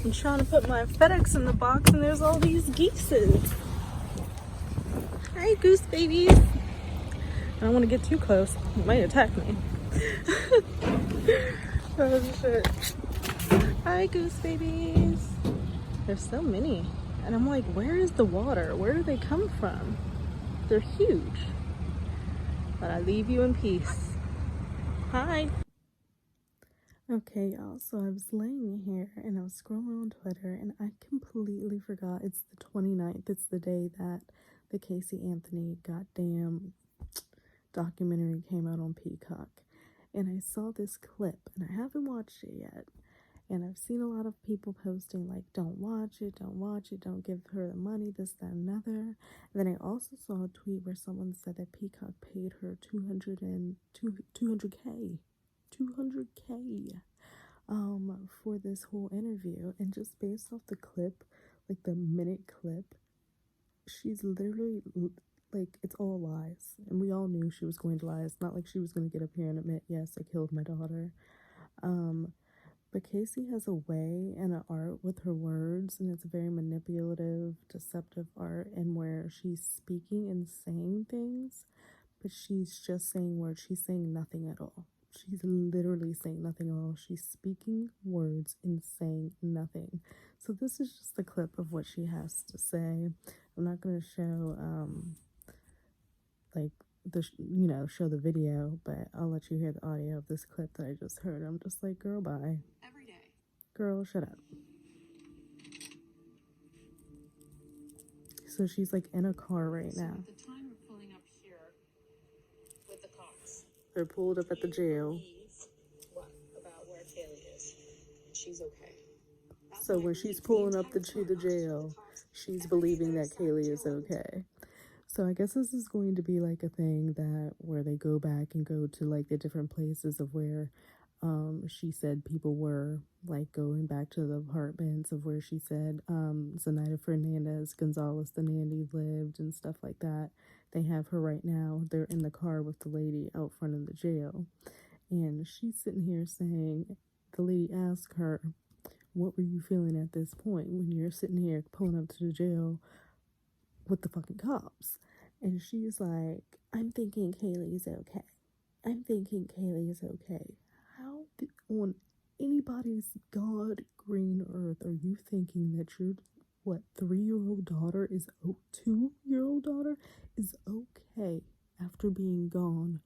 I'm trying to put my FedEx in the box and there's all these geeses. Hi, goose babies. I don't want to get too close. It might attack me. Oh, shit. Hi, goose babies. There's so many. And I'm like, where is the water? Where do they come from? They're huge. But I leave you in peace. Hi. Okay, y'all, so I was laying here and I was scrolling on Twitter and I completely forgot it's the 29th. It's the day that the Casey Anthony goddamn documentary came out on Peacock. And I saw this clip and I haven't watched it yet. And I've seen a lot of people posting like, don't watch it, don't give her the money, this, that, and another. And then I also saw a tweet where someone said that Peacock paid her 200K for this whole interview. And just based off the clip, like the minute clip, she's literally like, it's all lies. And we all knew she was going to lie. It's not like she was going to get up here and admit, yes, I killed my daughter. But Casey has a way and an art with her words, and it's a very manipulative, deceptive art, and where she's speaking and saying things, but she's just saying words. She's saying nothing at all. She's literally saying nothing at all. She's speaking words and saying nothing. So this is just a clip of what she has to say. I'm not going to show, show the video, but I'll let you hear the audio of this clip that I just heard. I'm just like, girl, bye. Every day. Girl, shut up. So she's like in a car right now. The time we're pulling up here with the cops. They're pulled up at the jail. What about where Kaylee is? She's okay. So when she's pulling up to the jail, she's believing that Kaylee is okay. So I guess this is going to be like a thing that where they go back and go to like the different places of where she said people were, like going back to the apartments of where she said Zenaida Fernandez Gonzalez, the nanny, lived and stuff like that. They have her right now. They're in the car with the lady out front of the jail. And she's sitting here saying, the lady asked her, what were you feeling at this point when you're sitting here pulling up to the jail with the fucking cops? And she's like, I'm thinking Kaylee is okay. I'm thinking Kaylee is okay. How on anybody's God green earth are you thinking that your 3-year-old daughter is 2-year-old daughter is okay after being gone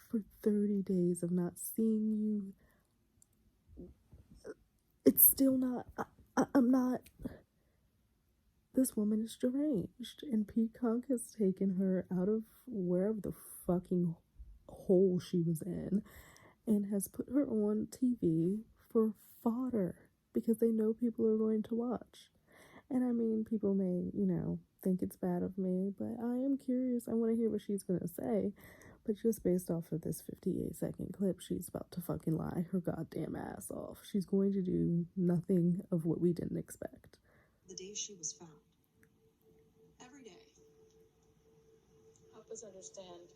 for 30 days of not seeing you? It's still not. I'm not. This woman is deranged, and Peacock has taken her out of wherever the fucking hole she was in and has put her on TV for fodder because they know people are going to watch. And I mean, people may, think it's bad of me, but I am curious. I want to hear what she's going to say. But just based off of this 58-second clip, she's about to fucking lie her goddamn ass off. She's going to do nothing of what we didn't expect. The day she was found. Every day. Help us understand,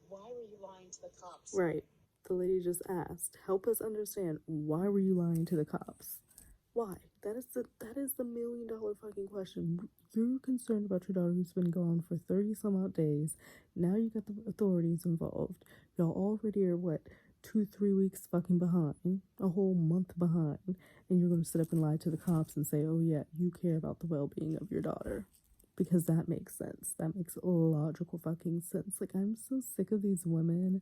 why were you lying to the cops? Right. The lady just asked, help us understand, why were you lying to the cops? Why? That is the $1 million fucking question. You're concerned about your daughter who's been gone for 30 some odd days. Now you got the authorities involved. Y'all already are 2-3 weeks fucking behind, a whole month behind, and you're gonna sit up and lie to the cops and say, oh yeah, you care about the well-being of your daughter. Because that makes sense. That makes logical fucking sense. Like, I'm so sick of these women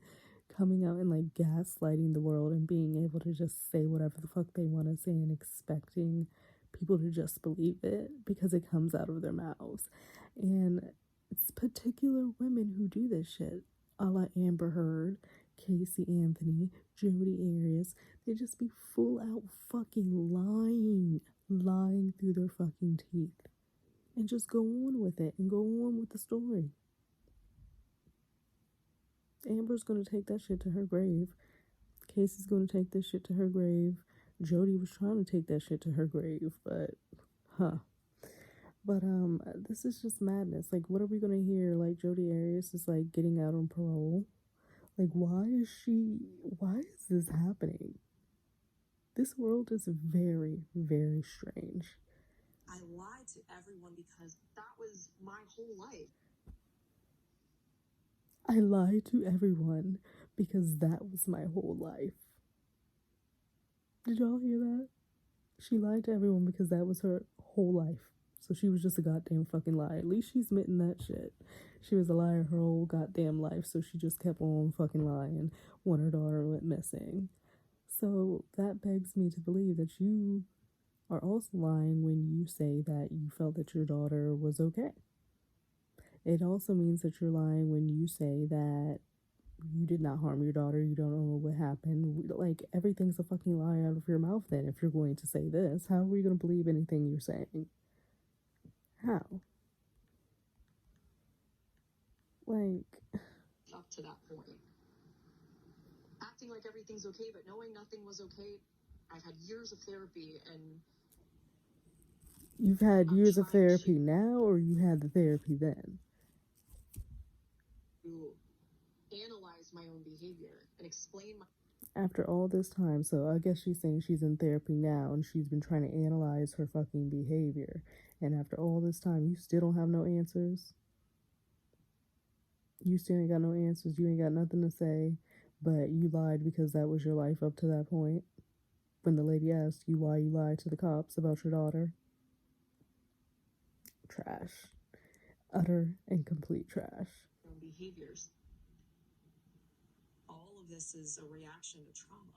coming out and like gaslighting the world and being able to just say whatever the fuck they want to say and expecting people to just believe it because it comes out of their mouths. And it's particular women who do this shit, a la Amber Heard, Casey Anthony, Jodi Arias. They just be full out fucking lying through their fucking teeth, and just go on with it and go on with the story. Amber's gonna take that shit to her grave. Casey's gonna take this shit to her grave. Jodi was trying to take that shit to her grave, but this is just madness. Like, what are we gonna hear? Like, Jodi Arias is like getting out on parole. Like, why is this happening? This world is very, very strange. I lied to everyone because that was my whole life. I lied to everyone because that was my whole life. Did y'all hear that? She lied to everyone because that was her whole life. So she was just a goddamn fucking lie. At least she's admitting that shit. She was a liar her whole goddamn life, so she just kept on fucking lying when her daughter went missing. So that begs me to believe that you are also lying when you say that you felt that your daughter was okay. It also means that you're lying when you say that you did not harm your daughter, you don't know what happened. Like, everything's a fucking lie out of your mouth then if you're going to say this. How are we going to believe anything you're saying? How? Like, Up to that point. Acting like everything's okay, but knowing nothing was okay. I've had years of therapy, and you've had years of trying therapy now, or you had the therapy then? to analyze my own behavior and explain my... After all this time, so I guess she's saying she's in therapy now and she's been trying to analyze her fucking behavior. And after all this time, you still don't have no answers? You still ain't got no answers. You ain't got nothing to say, but you lied because that was your life up to that point. When the lady asked you why you lied to the cops about your daughter. Trash. Utter and complete trash. own behaviors. All of this is a reaction to trauma.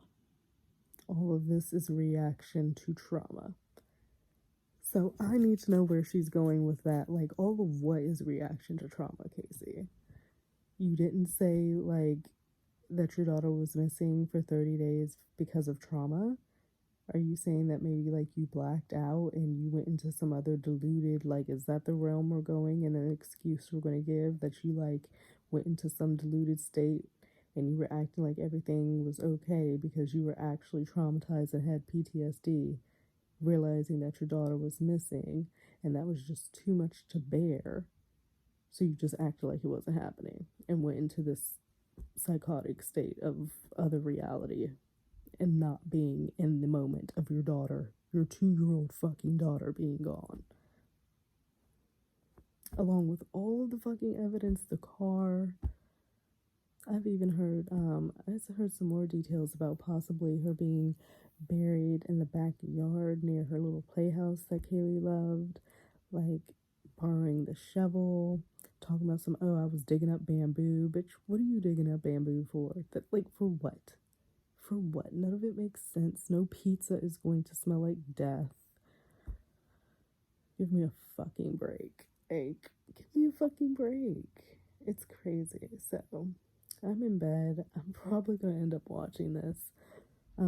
All of this is a reaction to trauma. So I need to know where she's going with that. Like, all of what is reaction to trauma, Casey? You didn't say, like, that your daughter was missing for 30 days because of trauma? Are you saying that maybe, like, you blacked out and you went into some other deluded, like, is that the realm we're going, and an excuse we're going to give, that you, like, went into some deluded state and you were acting like everything was okay because you were actually traumatized and had PTSD, realizing that your daughter was missing, and that was just too much to bear? So you just acted like it wasn't happening and went into this psychotic state of other reality and not being in the moment of your daughter, your 2-year-old fucking daughter, being gone. Along with all of the fucking evidence, the car. I've even heard, I heard some more details about possibly her being buried in the backyard near her little playhouse that Kaylee loved, like borrowing the shovel, talking about some, oh, I was digging up bamboo. Bitch, what are you digging up bamboo for? That, like, for what? For what? None of it makes sense. No pizza is going to smell like death. Give me a fucking break. Like, give me a fucking break. It's crazy. So, I'm in bed. I'm probably going to end up watching this. I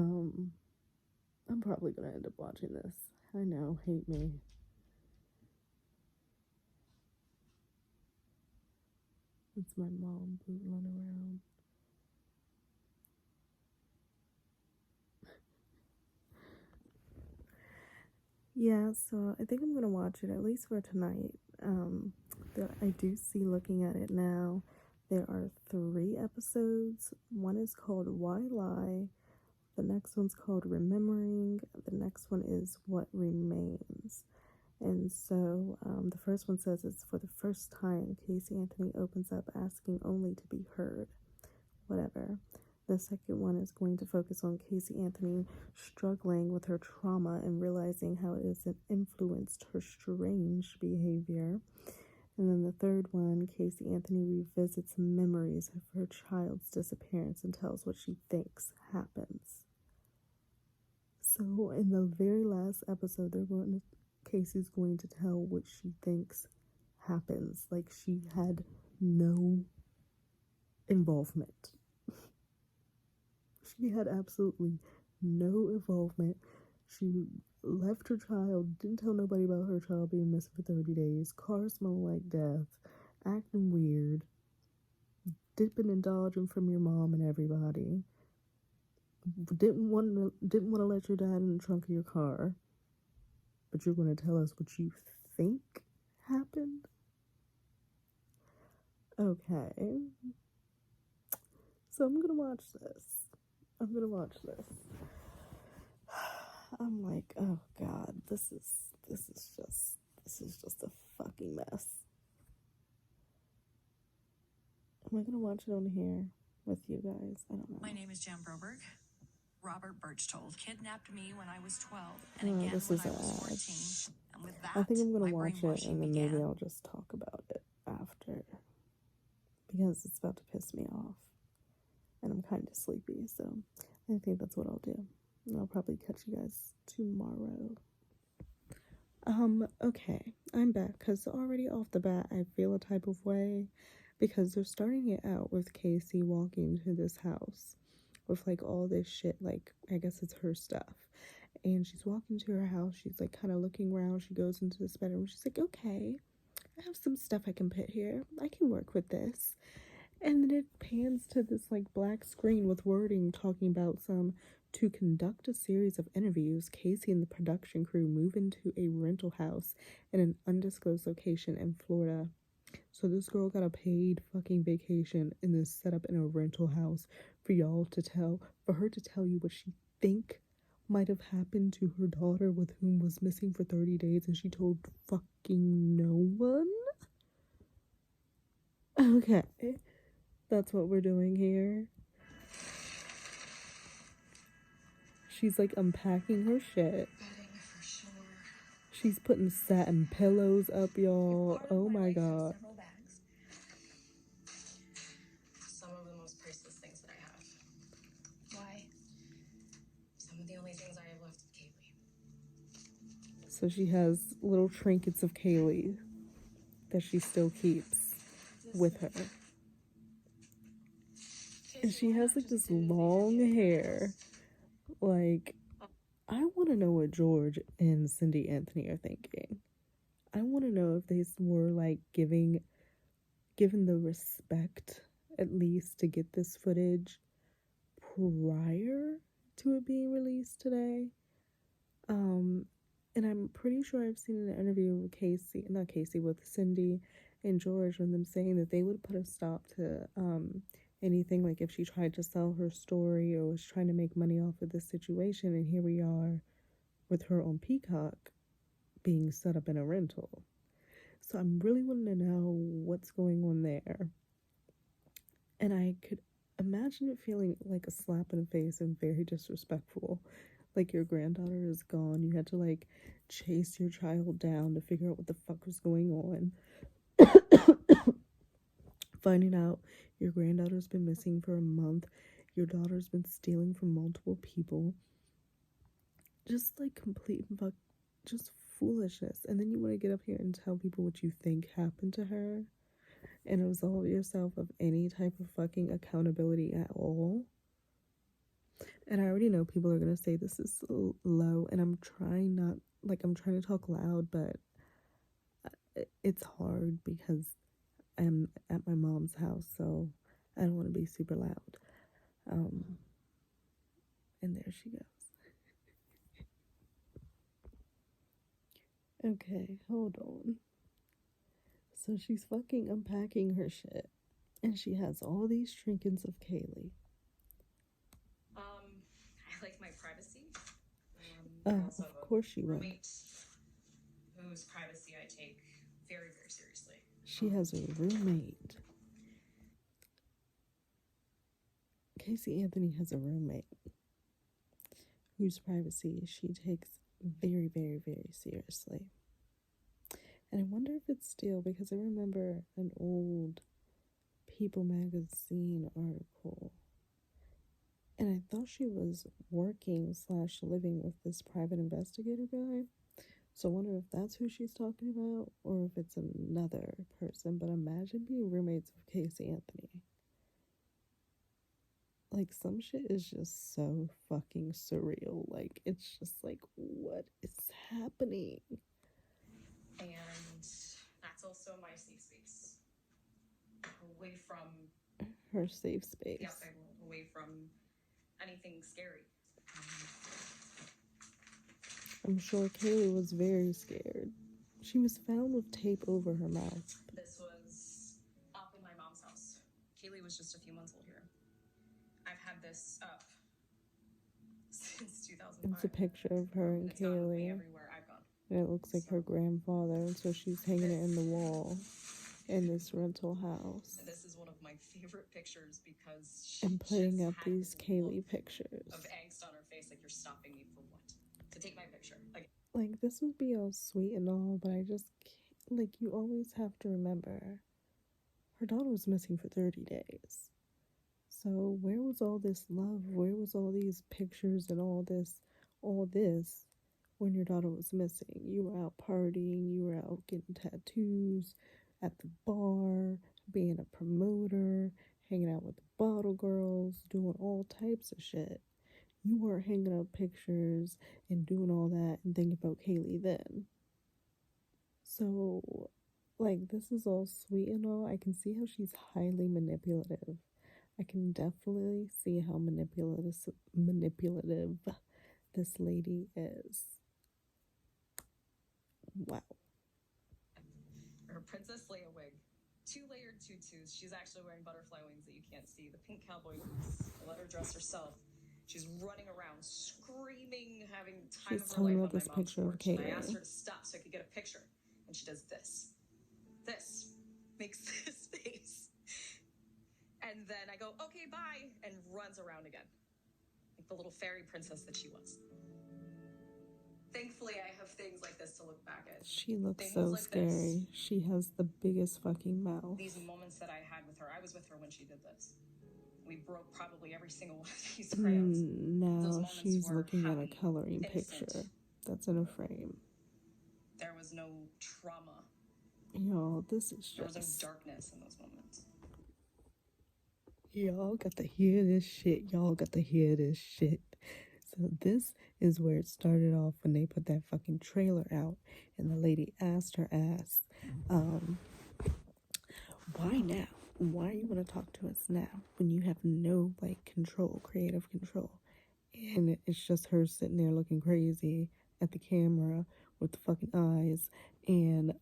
know, hate me. It's my mom bootling around. Yeah, so I think I'm gonna watch it, at least for tonight. I do see, looking at it now, there are 3 episodes. One is called Why Lie, the next one's called Remembering, the next one is What Remains. And so the first one says it's for the first time Casey Anthony opens up asking only to be heard. Whatever. The second one is going to focus on Casey Anthony struggling with her trauma and realizing how it has influenced her strange behavior. And then the third one, Casey Anthony revisits memories of her child's disappearance and tells what she thinks happens. So in the very last episode, Casey's going to tell what she thinks happens. Like, she had no involvement. She had absolutely no involvement. She left her child, didn't tell nobody about her child being missing for 30 days, car smelling like death, acting weird, dipping and dodging from your mom and everybody. Didn't want to let your dad in the trunk of your car, but you're going to tell us what you think happened? Okay. So I'm going to watch this. I'm like, oh God, this is just a fucking mess. Am I gonna watch it on here with you guys? I don't know. My name is Jan Broberg. Robert Birchtold kidnapped me when I was 12 and again This when is I was ad. 14. And with that, I think I'm gonna my watch it brainwashing and then began. maybe I'll just talk about it after because it's about to piss me off and I'm kind of sleepy, so I think that's what I'll do. And I'll probably catch you guys tomorrow. Okay, I'm back because already off the bat I feel a type of way because they're starting it out with Casey walking to this house with like all this shit, like I guess it's her stuff. And she's walking to her house, she's like kind of looking around, she goes into this bedroom, she's like, okay, I have some stuff I can put here, I can work with this. And then it pans to this like black screen with wording talking about to conduct a series of interviews, Casey and the production crew move into a rental house in an undisclosed location in Florida. So this girl got a paid fucking vacation and is set up in a rental house for her to tell you what she think might have happened to her daughter with whom was missing for 30 days and she told fucking no one. Okay. That's what we're doing here. She's like unpacking her shit. She's putting satin pillows up, y'all. Oh my God. Some of the most priceless things that I have. Why? Some of the only things I have left of Kaylee. So she has little trinkets of Kaylee that she still keeps with her. And she has like this long hair. Like, I want to know what George and Cindy Anthony are thinking. I want to know if they were like given the respect at least to get this footage prior to it being released today. And I'm pretty sure I've seen an interview with Cindy and George and them saying that they would put a stop to anything like if she tried to sell her story or was trying to make money off of this situation. And here we are with her on Peacock being set up in a rental. So I'm really wanting to know what's going on there. And I could imagine it feeling like a slap in the face and very disrespectful. Like your granddaughter is gone. You had to like chase your child down to figure out what the fuck was going on. Finding out your granddaughter's been missing for a month. Your daughter's been stealing from multiple people. Just like just foolishness. And then you want to get up here and tell people what you think happened to her and absolve yourself of any type of fucking accountability at all. And I already know people are gonna say this is low, and I'm trying to talk loud, but it's hard because I'm at my mom's house, so I don't want to be super loud. And there she goes. Okay, hold on. So she's fucking unpacking her shit, and she has all these trinkets of Kaylee. I like my privacy. Of course she would. Whose privacy I take very, very seriously. She has a roommate. Casey Anthony has a roommate whose privacy she takes very, very, very seriously. And I wonder if it's still, because I remember an old People magazine article, and I thought she was working/living with this private investigator guy. So I wonder if that's who she's talking about or if it's another person. But imagine being roommates with Casey Anthony. Like, some shit is just so fucking surreal. Like, it's just like, what is happening? And that's also my safe space. Away from her safe space. The outside world, away from anything scary. I'm sure Kaylee was very scared. She was found with tape over her mouth. This was up in my mom's house. Kaylee was just a few months old here. I've had this up since 2005. It's a picture of her and It's gone with me Kaylee. everywhere I've gone. And it looks like her grandfather. And so she's hanging it in the wall in this rental house. And this is one of my favorite pictures because she And putting just up had these this Kaylee look pictures. of angst on her face, like, you're stopping me for what? To take my picture. Like, this would be all sweet and all, but I just can't, like, you always have to remember her daughter was missing for 30 days. So where was all this love? Where was all these pictures and all this when your daughter was missing? You were out partying, you were out getting tattoos at the bar, being a promoter, hanging out with the bottle girls, doing all types of shit. You weren't hanging up pictures and doing all that and thinking about Kaylee then. So, like, this is all sweet and all. I can see how she's highly manipulative. I can definitely see how manipulative this lady is. Wow. Her Princess Leia wig. 2-layered tutus. She's actually wearing butterfly wings that you can't see. The pink cowboy boots. I let her dress herself. She's running around, screaming, having time of her life on my mom's porch. And I asked her to stop so I could get a picture. And she does this. This. Makes this face. And then I go, okay, bye, and runs around again. Like the little fairy princess that she was. Thankfully, I have things like this to look back at. She looks Things so like scary. This. She has the biggest fucking mouth. These moments that I had with her, I was with her when she did this. We broke probably every single one of these crayons. Now she's looking at a coloring picture that's in a frame. There was no trauma. Y'all, this is just... There was no darkness in those moments. Y'all got to hear this shit. Y'all got to hear this shit. So this is where it started off when they put that fucking trailer out and the lady asked her ass, why now? Why you want to talk to us now when you have no, like, control, creative control? And it's just her sitting there looking crazy at the camera with the fucking eyes, and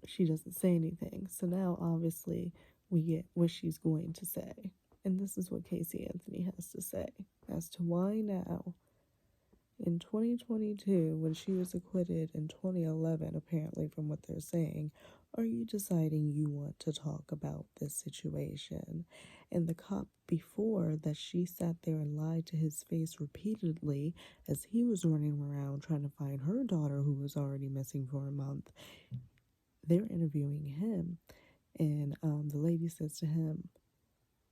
she doesn't say anything. So now, obviously, we get what she's going to say. And this is what Casey Anthony has to say as to why now, in 2022, when she was acquitted in 2011, apparently from what they're saying, are you deciding you want to talk about this situation? And the cop before that, she sat there and lied to his face repeatedly as he was running around trying to find her daughter who was already missing for a month. They're interviewing him, and the lady says to him,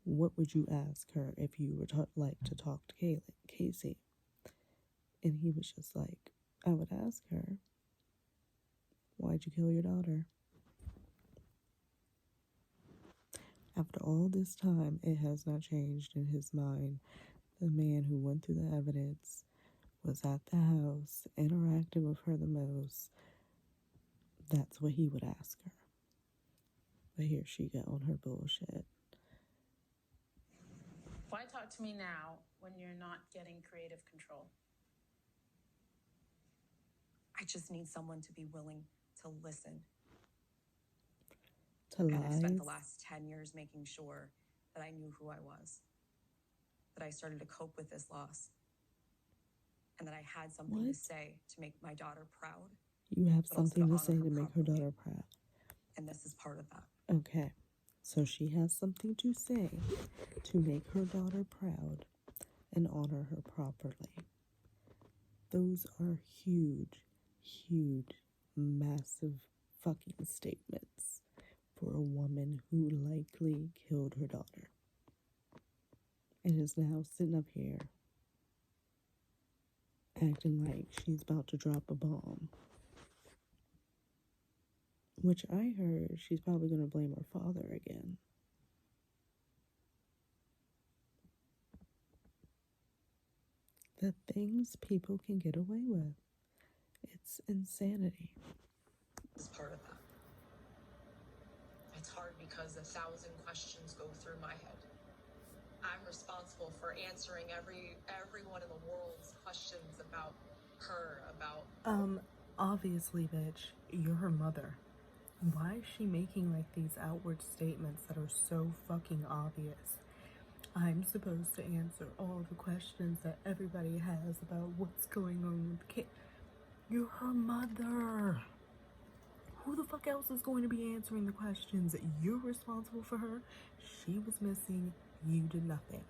what would you ask her if you were like to talk to Casey? And he was just like, I would ask her, why'd you kill your daughter? After all this time, it has not changed in his mind. The man who went through the evidence was at the house, interacted with her the most. That's what he would ask her. But here she go on her bullshit. Why talk to me now when you're not getting creative control? I just need someone to be willing to listen. To and I spent lies. the last 10 years making sure that I knew who I was, that I started to cope with this loss, and that I had something to say to make my daughter proud. You have but also something to honor say her to make her properly. daughter proud. And this is part of that. Okay, so she has something to say to make her daughter proud and honor her properly. Those are huge, huge, massive fucking statements for a woman who likely killed her daughter and is now sitting up here acting like she's about to drop a bomb. Which I heard she's probably going to blame her father again. The things people can get away with. It's insanity. It's part of that. It's hard because 1,000 questions go through my head. I'm responsible for answering everyone in the world's questions about her, about... Obviously, bitch, you're her mother. Why is she making, like, these outward statements that are so fucking obvious? I'm supposed to answer all the questions that everybody has about what's going on with the kid. You're her mother. Who the fuck else is going to be answering the questions? You're responsible for her. She was missing. You did nothing.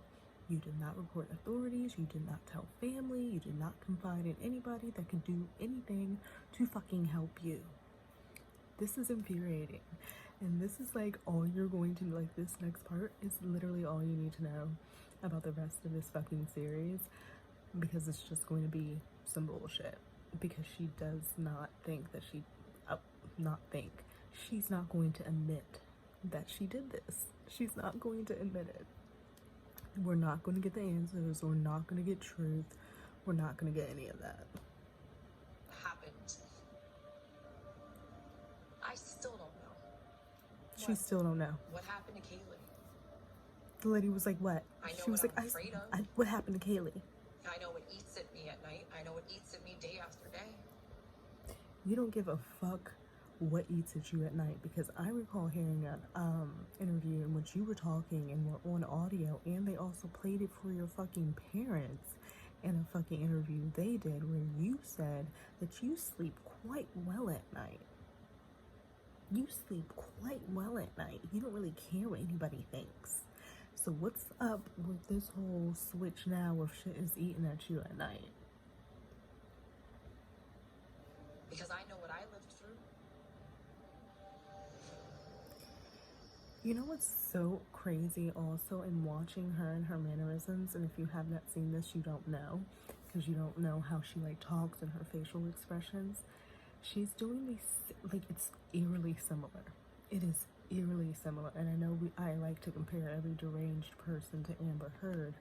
You did not report authorities. You did not tell family. You did not confide in anybody that could do anything to fucking help you. This is infuriating. And this is like all you're going to, like, this next part is literally all you need to know about the rest of this fucking series, because it's just going to be some bullshit. Because she does not think that she's not going to admit that she did this. She's not going to admit it. We're not going to get the answers. We're not going to get truth. We're not going to get any of that. Happened. I still don't know. She still don't know. What happened to Kaylee? The lady was like, what? I know She was what like, I'm afraid of. what happened to Kaylee? I know what eats at me at night. I know what eats at me day after day. You don't give a fuck what eats at you at night, because I recall hearing an interview in which you were talking and were on audio, and they also played it for your fucking parents in a fucking interview they did, where you said that you sleep quite well at night. You sleep quite well at night. You don't really care what anybody thinks. So what's up with this whole switch now of shit is eating at you at night? Because I know what I lived through. You know what's so crazy also in watching her and her mannerisms, and if you have not seen this, you don't know, because you don't know how she like talks and her facial expressions. She's doing these, like, it's eerily similar. It is eerily similar, and I know I like to compare every deranged person to Amber Heard,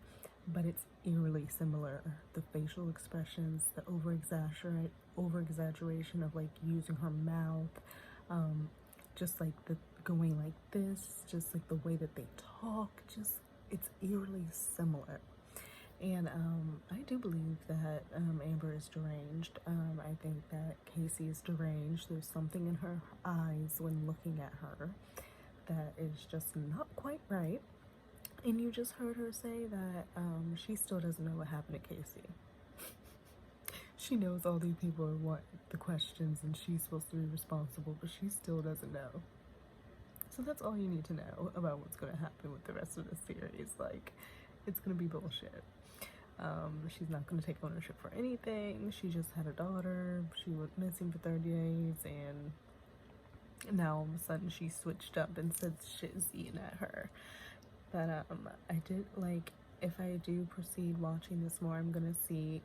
but it's eerily similar. The facial expressions, the over-exaggeration of like using her mouth, just like the going like this, just like the way that they talk, just, it's eerily similar. And I do believe that Amber is deranged. I think that Casey is deranged. There's something in her eyes when looking at her that is just not quite right. And you just heard her say that she still doesn't know what happened to Casey. She knows all these people want the questions and she's supposed to be responsible, but she still doesn't know. So that's all you need to know about what's going to happen with the rest of the series. Like, it's going to be bullshit. She's not going to take ownership for anything. She just had a daughter. She was missing for 30 days, and now all of a sudden she switched up and said shit is eating at her. But I did, like, if I do proceed watching this more, I'm going to see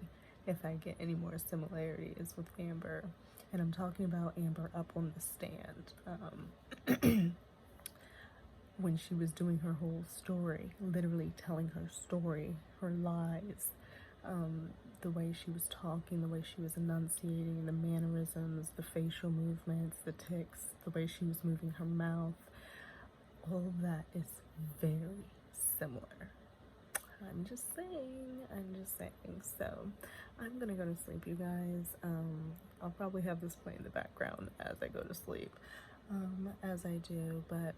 if I get any more similarities with Amber. And I'm talking about Amber up on the stand. When she was doing her whole story, literally telling her story, her lies, the way she was talking, the way she was enunciating, the mannerisms, the facial movements, the tics, the way she was moving her mouth, all of that is very similar. I'm just saying. So I'm gonna go to sleep, you guys. I'll probably have this play in the background as I go to sleep, as I do, but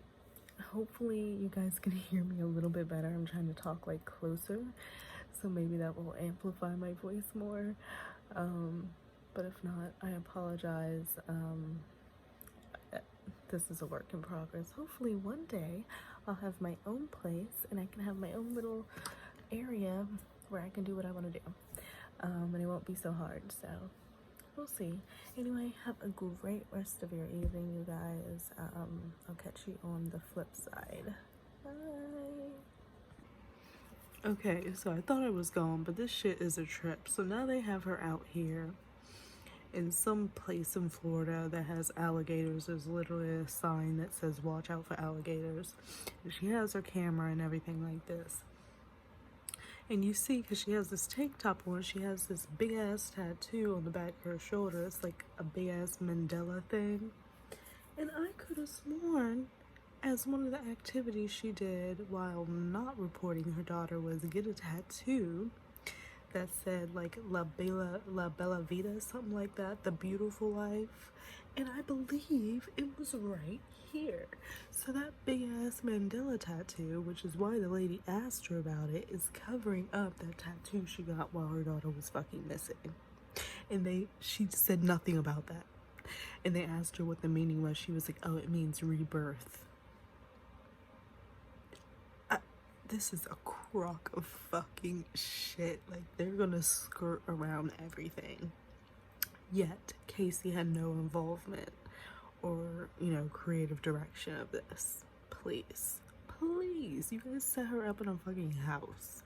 hopefully you guys can hear me a little bit better. I'm trying to talk like closer, so maybe that will amplify my voice more. But if not, I apologize. This is a work in progress. Hopefully one day I'll have my own place and I can have my own little area where I can do what I want to do, and it won't be so hard. So we'll see. Anyway, have a great rest of your evening, you guys. I'll catch you on the flip side. Bye. Okay, so I thought I was gone, but this shit is a trip. So now they have her out here in some place in Florida that has alligators. There's literally a sign that says watch out for alligators. And she has her camera and everything like this. And you see, because she has this tank top on, she has this big ass tattoo on the back of her shoulder. It's like a big ass Mandela thing. And I could have sworn, as one of the activities she did while not reporting her daughter was get a tattoo, that said like La Bella Vita, something like that, the beautiful life. And I believe it was right here. So that big ass Mandela tattoo, which is why the lady asked her about it, is covering up that tattoo she got while her daughter was fucking missing. And she said nothing about that. And they asked her what the meaning was. She was like, oh, it means rebirth. This is a crock of fucking shit. Like, they're gonna skirt around everything. Yet, Casey had no involvement or, creative direction of this. Please. Please. You guys set her up in a fucking house.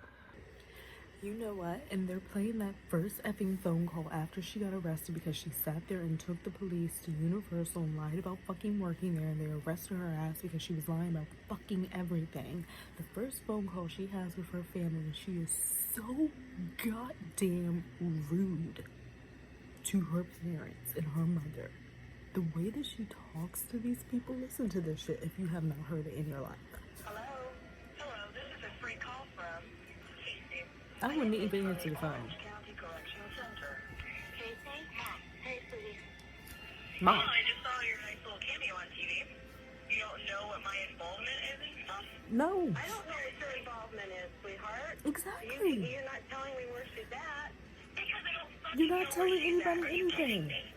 You know what? And they're playing that first effing phone call after she got arrested because she sat there and took the police to Universal and lied about fucking working there, and they arrested her ass because she was lying about fucking everything. The first phone call she has with her family, she is so goddamn rude to her parents and her mother. The way that she talks to these people, listen to this shit if you have not heard it in your life. Hello? Hello, this is a free call from Casey. I wouldn't even answer the phone. County Correctional Center. Casey? Mom. Hey, sweetie. Mom. Oh, I just saw your nice little cameo on TV. You don't know what my involvement is and stuff? No. I don't know what your involvement is, sweetheart. Exactly. You're not telling me where she's at. Because I don't fucking You're not know telling where she's at. anybody Are you kidding anything. me?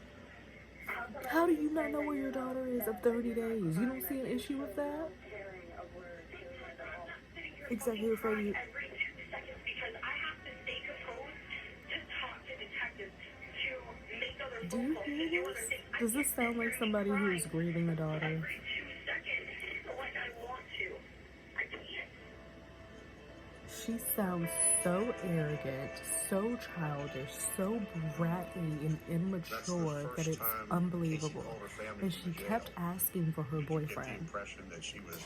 How do you not know where your daughter is of 30 days? You don't see an issue with that? Exactly what Freddie. Every 2 seconds because I have to stay composed to talk to detectives to make other Do phone you calls to hear do other this? things. Does this sound like somebody who is grieving a daughter? Every 2 seconds, like I want to. I can't. She sounds so arrogant, so childish, so bratty and immature that it's unbelievable. And she kept asking for her boyfriend.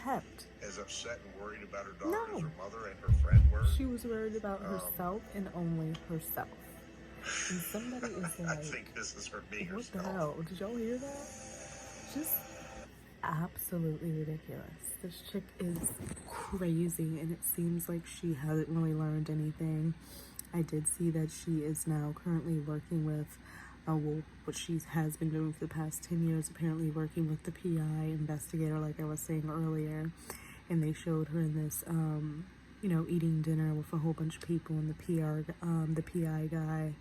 Kept. As upset and worried about her daughter No. as her mother and her friend were. She was worried about herself and only herself. And somebody is I like, think this is her being what the herself. hell? Did y'all hear that? Just absolutely ridiculous. This chick is crazy, and it seems like she hasn't really learned anything. I did see that she is now currently working with, what she has been doing for the past 10 years, apparently working with the PI investigator, like I was saying earlier. And they showed her in this, eating dinner with a whole bunch of people, and the PI guy,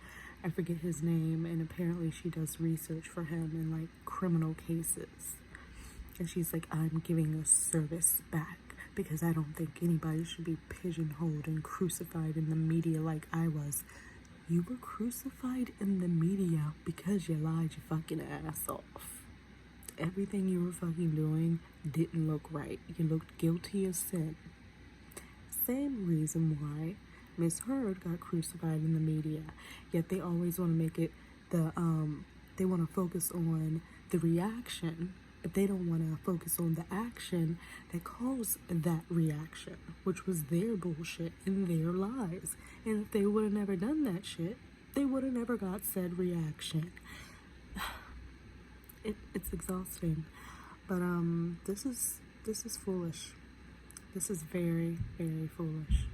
I forget his name, and apparently she does research for him in, like, criminal cases. And she's like, I'm giving a service back because I don't think anybody should be pigeonholed and crucified in the media like I was. You were crucified in the media because you lied your fucking ass off. Everything you were fucking doing didn't look right. You looked guilty of sin. Same reason why Miss Heard got crucified in the media. Yet they always want to make it they want to focus on the reaction, but they don't want to focus on the action that caused that reaction, which was their bullshit and their lies. And if they would have never done that shit, they would have never got said reaction. It's exhausting, but this is foolish. This is very, very foolish.